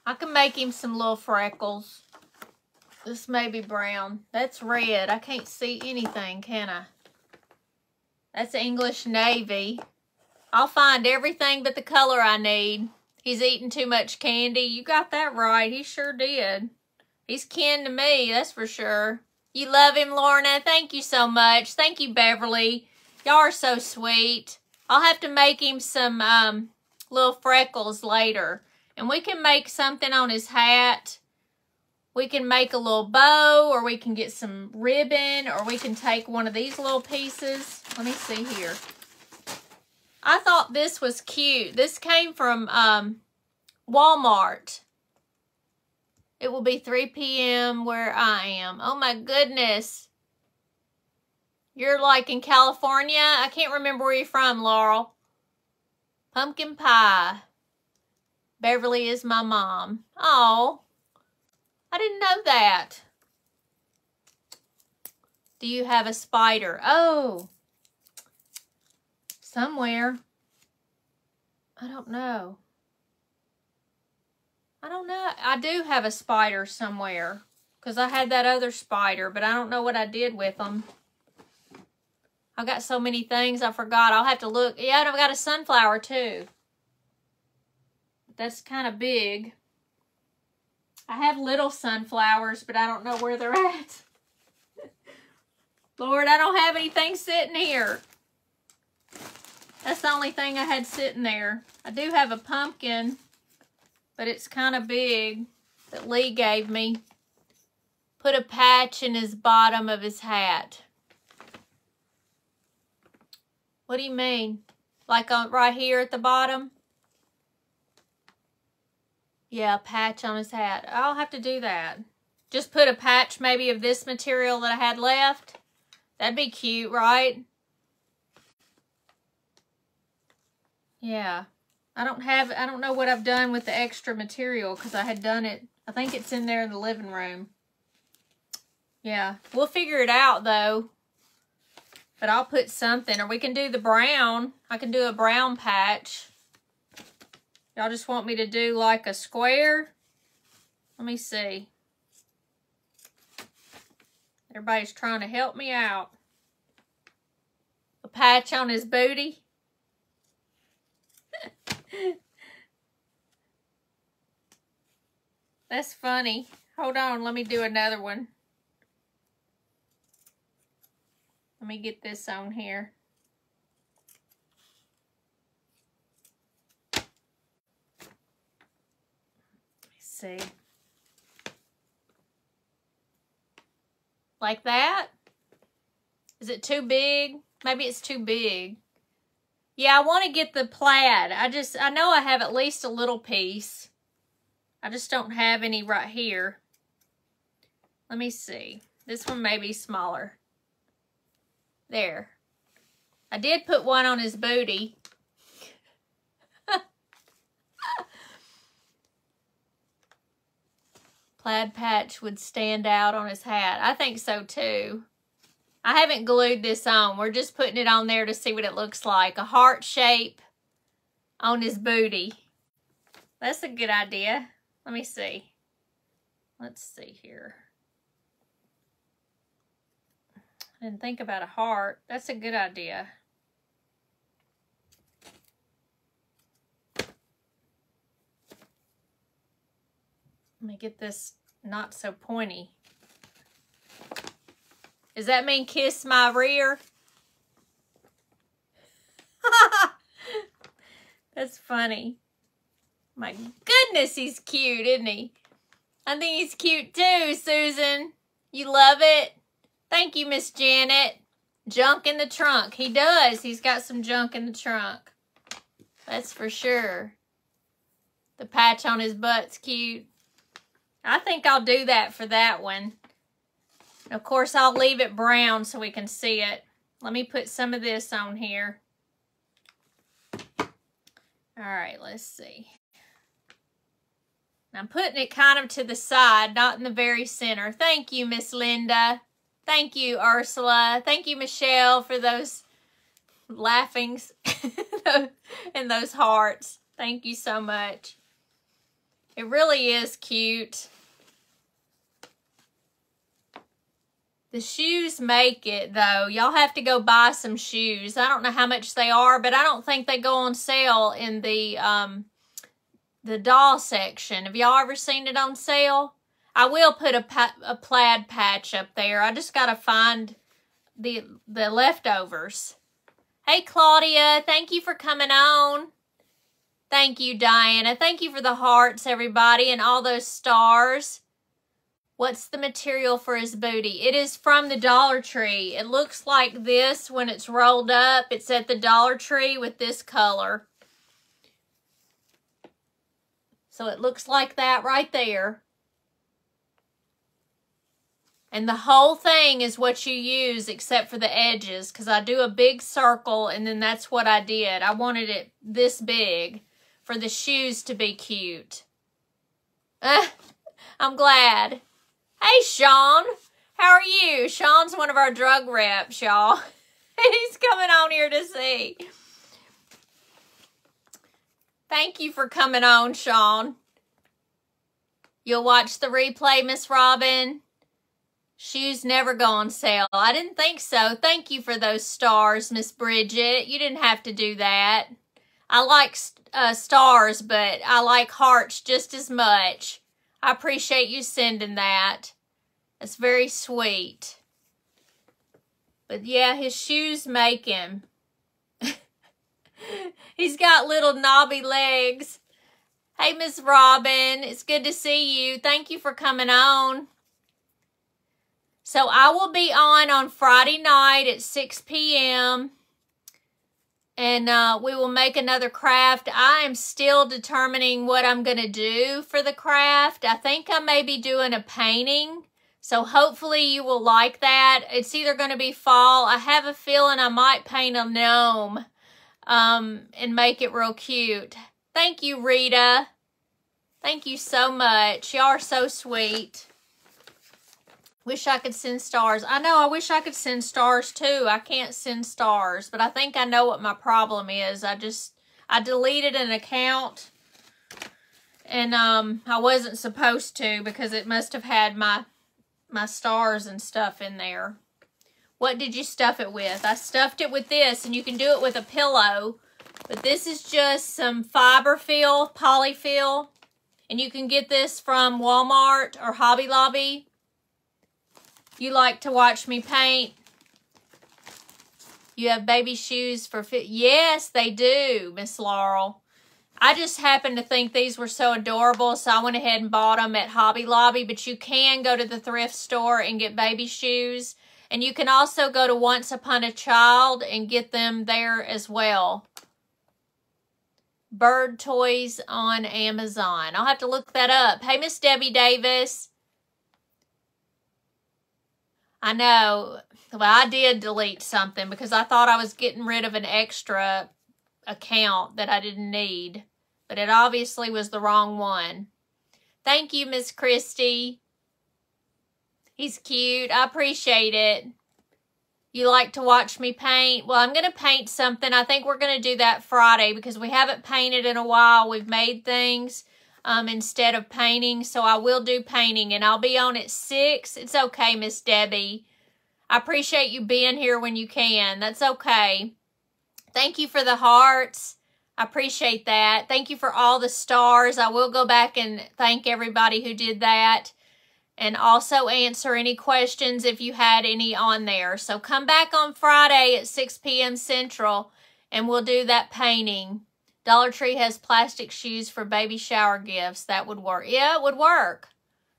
A: I can make him some little freckles. This may be brown. That's red. I can't see anything, can I? That's English Navy. I'll find everything but the color I need. He's eating too much candy. You got that right. He sure did. He's kin to me, that's for sure. You love him, Lorna. Thank you so much. Thank you, Beverly. Y'all are so sweet. I'll have to make him some little freckles later. And we can make something on his hat. We can make a little bow, or we can get some ribbon, or we can take one of these little pieces. Let me see here. I thought this was cute. This came from Walmart. It will be 3 p.m. where I am. Oh my goodness. You're like in California? I can't remember where you're from, Laurel. Pumpkin pie. Beverly is my mom. Oh, I didn't know that. Do you have a spider? Oh, somewhere. I don't know. I do have a spider somewhere because I had that other spider, but I don't know what I did with them. I got so many things I forgot. I'll have to look. Yeah, I've got a sunflower too. That's kind of big. I have little sunflowers, but I don't know where they're at. Lord, I don't have anything sitting here. That's the only thing I had sitting there. I do have a pumpkin, but it's kind of big that Lee gave me. Put a patch in his bottom of his hat. What do you mean? Like on right here at the bottom? Yeah, a patch on his hat. I'll have to do that. Just put a patch maybe of this material that I had left. That'd be cute, right? Yeah. I don't know what I've done with the extra material because I had done it. I think it's in there in the living room. Yeah. We'll figure it out though. But I'll put something, or we can do the brown. I can do a brown patch. Y'all just want me to do like a square? Let me see. Everybody's trying to help me out. A patch on his booty. That's funny. Hold on, let me do another one. Let me get this on here. See. Like that? Is it too big? Maybe it's too big. Yeah, I want to get the plaid. I know I have at least a little piece. I just don't have any right here. Let me see. This one may be smaller. There. I did put one on his booty. Plaid patch would stand out on his hat. I think so too. I haven't glued this on. We're just putting it on there to see what it looks like. A heart shape on his booty. That's a good idea. Let me see. Let's see here. I didn't think about a heart. That's a good idea. Let me get this not so pointy. Does that mean kiss my rear? That's funny. My goodness, he's cute, isn't he? I think he's cute too, Susan. You love it? Thank you, Miss Janet. Junk in the trunk. He does. He's got some junk in the trunk. That's for sure. The patch on his butt's cute. I think I'll do that for that one. Of course, I'll leave it brown so we can see it. Let me put some of this on here. All right, let's see. I'm putting it kind of to the side, not in the very center. Thank you, Miss Linda. Thank you, Ursula. Thank you, Michelle, for those laughings and those hearts. Thank you so much. It really is cute. The shoes make it, though. Y'all have to go buy some shoes. I don't know how much they are, but I don't think they go on sale in the doll section. Have y'all ever seen it on sale? I will put a plaid patch up there. I just got to find the leftovers. Hey, Claudia. Thank you for coming on. Thank you, Diana. Thank you for the hearts, everybody, and all those stars. What's the material for his booty? It is from the Dollar Tree. It looks like this when it's rolled up. It's at the Dollar Tree with this color. So it looks like that right there. And the whole thing is what you use except for the edges, because I do a big circle and then that's what I did. I wanted it this big for the shoes to be cute. I'm glad. Hey, Sean. How are you? Sean's one of our drug reps, y'all. He's coming on here to see. Thank you for coming on, Sean. You'll watch the replay, Miss Robin? Shoes never go on sale. I didn't think so. Thank you for those stars, Miss Bridget. You didn't have to do that. I like stars, but I like hearts just as much. I appreciate you sending that. That's very sweet. But yeah, his shoes make him. He's got little knobby legs. Hey, Miss Robin. It's good to see you. Thank you for coming on. So I will be on Friday night at 6 p.m. And we will make another craft. I am still determining what I'm going to do for the craft. I think I may be doing a painting. So hopefully you will like that. It's either going to be fall. I have a feeling I might paint a gnome and make it real cute. Thank you, Rita. Thank you so much. Y'all are so sweet. Wish I could send stars. I know, I wish I could send stars too. I can't send stars, but I think I know what my problem is. I deleted an account and I wasn't supposed to because it must have had my stars and stuff in there. What did you stuff it with? I stuffed it with this, and you can do it with a pillow, but this is just some fiberfill, polyfill, and you can get this from Walmart or Hobby Lobby. You like to watch me paint? You have baby shoes for fit? Yes, they do, Miss Laurel. I just happened to think these were so adorable, so I went ahead and bought them at Hobby Lobby, but you can go to the thrift store and get baby shoes. And you can also go to Once Upon a Child and get them there as well. Bird toys on Amazon. I'll have to look that up. Hey, Miss Debbie Davis. I know. Well, I did delete something because I thought I was getting rid of an extra account that I didn't need. But it obviously was the wrong one. Thank you, Miss Christy. He's cute. I appreciate it. You like to watch me paint? Well, I'm going to paint something. I think we're going to do that Friday because we haven't painted in a while. We've made things instead of painting. So I will do painting and I'll be on at 6. It's okay, Miss Debbie. I appreciate you being here when you can. That's okay. Thank you for the hearts. I appreciate that. Thank you for all the stars. I will go back and thank everybody who did that. And also answer any questions if you had any on there. So come back on Friday at 6 p.m. Central and we'll do that painting. Dollar Tree has plastic shoes for baby shower gifts. That would work. Yeah, it would work.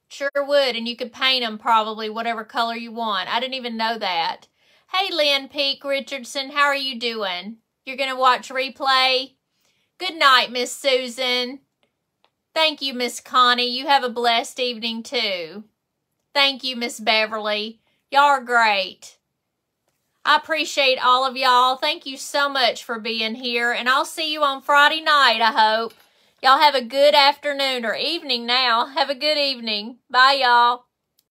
A: Sure would. And you could paint them probably whatever color you want. I didn't even know that. Hey, Lynn Peak Richardson. How are you doing? You're going to watch replay? Good night, Miss Susan. Thank you, Miss Connie. You have a blessed evening, too. Thank you, Miss Beverly. Y'all are great. I appreciate all of y'all. Thank you so much for being here. And I'll see you on Friday night, I hope. Y'all have a good afternoon or evening now. Have a good evening. Bye, y'all.